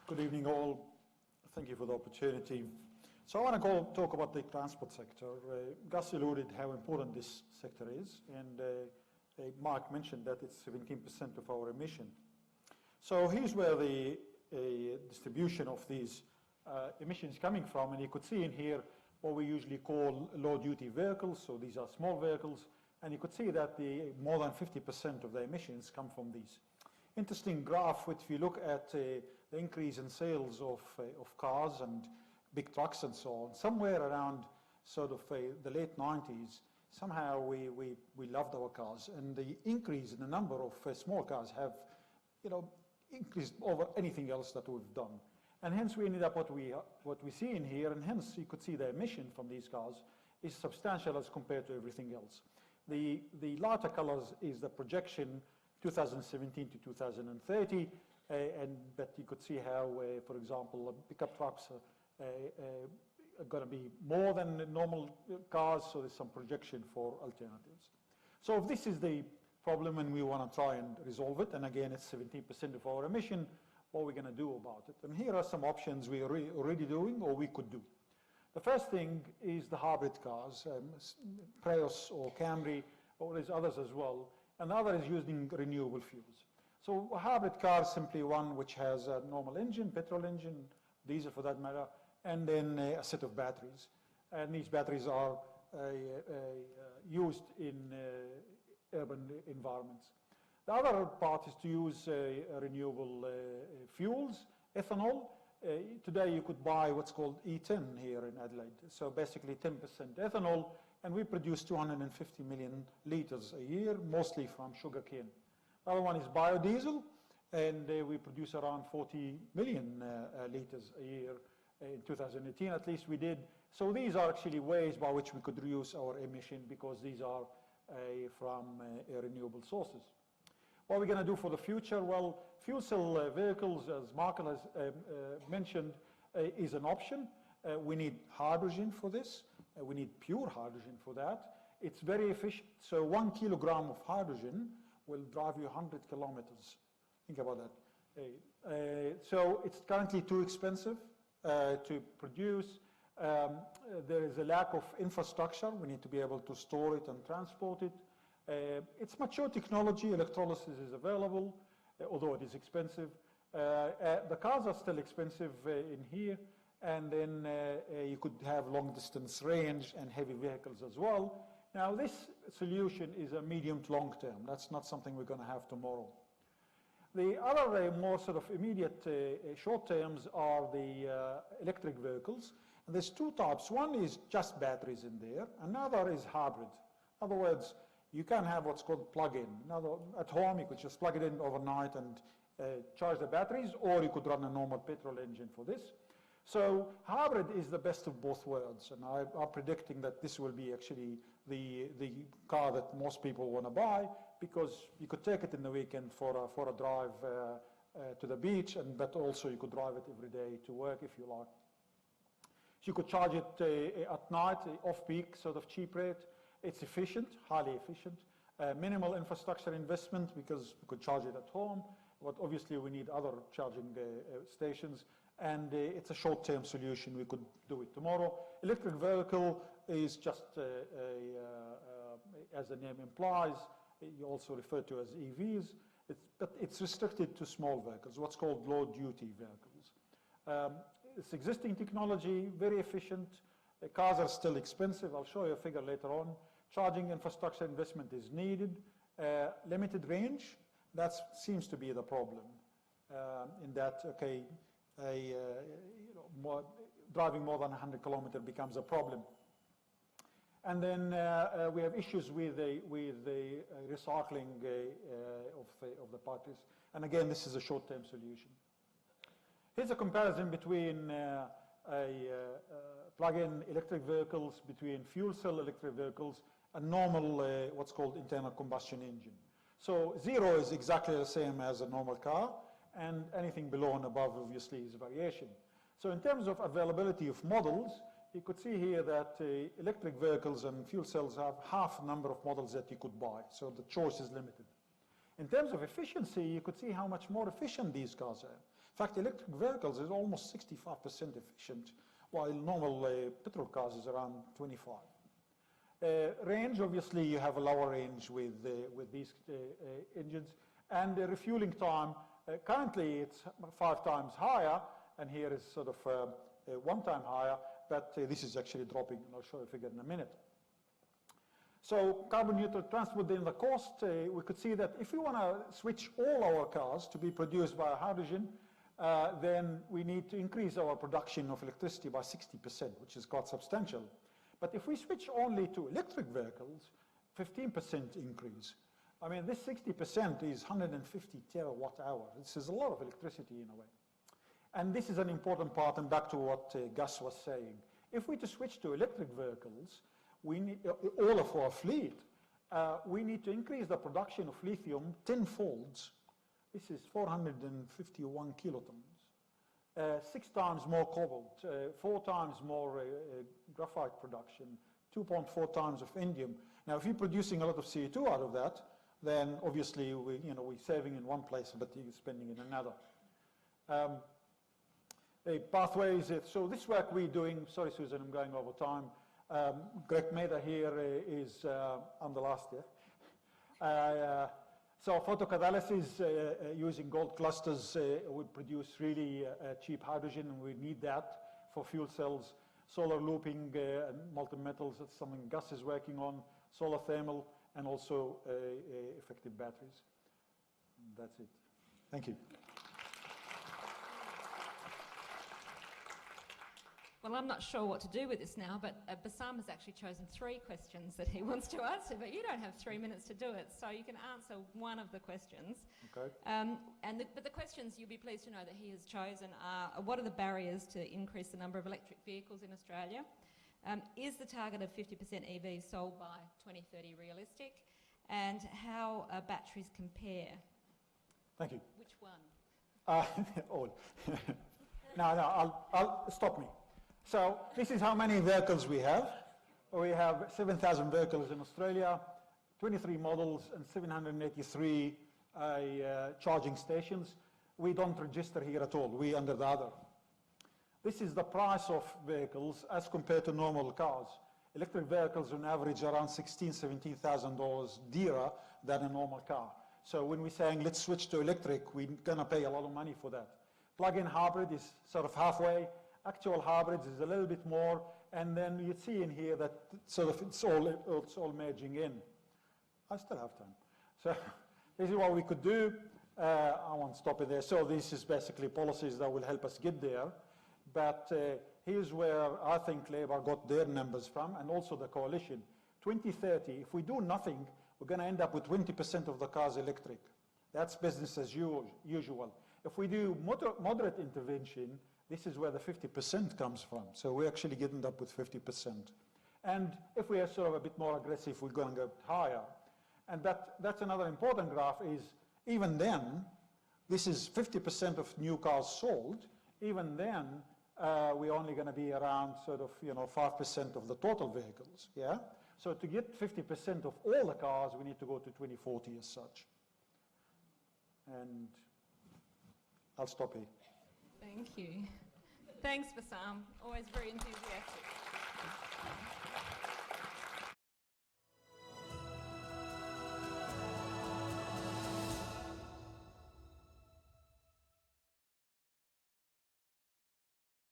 Good evening all. Thank you for the opportunity. So I want to talk about the transport sector. Gus alluded how important this sector is, and Mark mentioned that it's 17% of our emission. So here's where the distribution of these emissions coming from, and you could see in here what we usually call low-duty vehicles. So these are small vehicles, and you could see that more than 50% of the emissions come from these. Interesting graph, if you look at the increase in sales of cars and big trucks and so on, somewhere around sort of the late 90s, somehow we loved our cars, and the increase in the number of small cars have, increased over anything else that we've done. And hence we ended up what we see in here, and hence you could see the emission from these cars is substantial as compared to everything else. The lighter colors is the projection 2017 to 2030, but you could see how, for example, pickup trucks are going to be more than normal cars, so there's some projection for alternatives. So if this is the problem and we want to try and resolve it, and again it's 17% of our emission, what are we going to do about it? And here are some options we are already doing or we could do. The first thing is the hybrid cars, Prius or Camry, or there's others as well. And the other is using renewable fuels. So a hybrid car is simply one which has a normal engine, petrol engine, diesel for that matter, and then a set of batteries. And these batteries are used in urban environments. The other part is to use renewable fuels, ethanol. Today you could buy what's called E10 here in Adelaide. So basically 10% ethanol, and we produce 250 million litres a year, mostly from sugarcane. The other one is biodiesel, and we produce around 40 million litres a year. In 2018 at least we did. So these are actually ways by which we could reduce our emission because these are from renewable sources. What are we going to do for the future? Well, fuel cell vehicles, as Mark has mentioned, is an option. We need hydrogen for this. We need pure hydrogen for that. It's very efficient. So 1 kilogram of hydrogen will drive you 100 kilometers. Think about that. So it's currently too expensive to produce. There is a lack of infrastructure. We need to be able to store it and transport it. It's mature technology. Electrolysis is available, although it is expensive. The cars are still expensive in here. And then you could have long distance range and heavy vehicles as well. Now this solution is a medium to long term. That's not something we're going to have tomorrow. The other more sort of immediate short terms are the electric vehicles. And there's two types. One is just batteries in there. Another is hybrid. In other words, you can have what's called plug-in. At home you could just plug it in overnight and charge the batteries, or you could run a normal petrol engine for this. So hybrid is the best of both worlds, and I'm predicting that this will be actually the car that most people want to buy, because you could take it in the weekend for a drive to the beach, but also you could drive it every day to work if you like. So you could charge it at night, off-peak, sort of cheap rate. It's efficient, highly efficient. Minimal infrastructure investment because we could charge it at home, but obviously we need other charging stations. And it's a short-term solution. We could do it tomorrow. Electric vehicle is just, as the name implies, you also refer to as EVs, but it's restricted to small vehicles, what's called low-duty vehicles. It's existing technology, very efficient. The cars are still expensive. I'll show you a figure later on. Charging infrastructure investment is needed. Limited range, that seems to be the problem in that, okay, driving more than 100 kilometers becomes a problem. And then we have issues with the recycling of the batteries. And again, this is a short-term solution. Here's a comparison between plug-in electric vehicles, between fuel cell electric vehicles, and normal what's called internal combustion engine. So zero is exactly the same as a normal car, and anything below and above obviously is variation. So in terms of availability of models, you could see here that electric vehicles and fuel cells have half the number of models that you could buy, so the choice is limited. In terms of efficiency, you could see how much more efficient these cars are. In fact, electric vehicles is almost 65% efficient, while normal petrol cars is around 25. Range, obviously, you have a lower range with these engines. And the refueling time, currently it's 5 times higher, and here is sort of 1 time higher, but this is actually dropping, and I'll show you a figure in a minute. So carbon neutral transport, then the cost, we could see that if we want to switch all our cars to be produced by hydrogen, then we need to increase our production of electricity by 60%, which is quite substantial. But if we switch only to electric vehicles, 15% increase. I mean, this 60% is 150 terawatt hour. This is a lot of electricity in a way. And this is an important part, and back to what Gus was saying. If we to switch to electric vehicles, we need, all of our fleet, we need to increase the production of lithium 10-folds. This is 451 kilotons. 6 times more cobalt, 4 times more graphite production, 2.4 times of indium. Now, if you're producing a lot of CO2 out of that, then obviously we're saving in one place, but you're spending in another. Pathways, so this work we're doing, sorry Susan, I'm going over time. Greg Mather here is, I'm the last year. So photocatalysis using gold clusters would produce really cheap hydrogen, and we need that for fuel cells. Solar looping and molten metals, that's something Gus is working on. Solar thermal, and also effective batteries. That's it. Thank you. Well, I'm not sure what to do with this now, but Bassam has actually chosen 3 questions that he wants to answer, but you don't have 3 minutes to do it, so you can answer one of the questions. Okay. But the questions, you'll be pleased to know that he has chosen are, what are the barriers to increase the number of electric vehicles in Australia? Is the target of 50% EVs sold by 2030 realistic? And how batteries compare? Thank you. Which one? All. No, I'll stop me. So this is how many vehicles we have. We have 7,000 vehicles in Australia, 23 models, and 783 charging stations. We don't register here at all. We under the other. This is the price of vehicles as compared to normal cars. Electric vehicles on average around $16,000, $17,000 dearer than a normal car. So when we're saying let's switch to electric, we're going to pay a lot of money for that. Plug-in hybrid is sort of halfway. Actual hybrids is a little bit more. And then you see in here that sort of it's all merging in. I still have time. So this is what we could do. I won't stop it there. So this is basically policies that will help us get there. But here's where I think Labour got their numbers from, and also the coalition. 2030, if we do nothing, we're going to end up with 20% of the cars electric. That's business as usual. If we do moderate intervention, this is where the 50% comes from. So we're actually getting up with 50%. And if we are sort of a bit more aggressive, we're going to go higher. And that's another important graph is, even then, this is 50% of new cars sold. Even then, we're only going to be around sort of 5% of the total vehicles. Yeah. So to get 50% of all the cars, we need to go to 2040 as such. And I'll stop here. Thank you. Thanks, Bassam. Always very enthusiastic.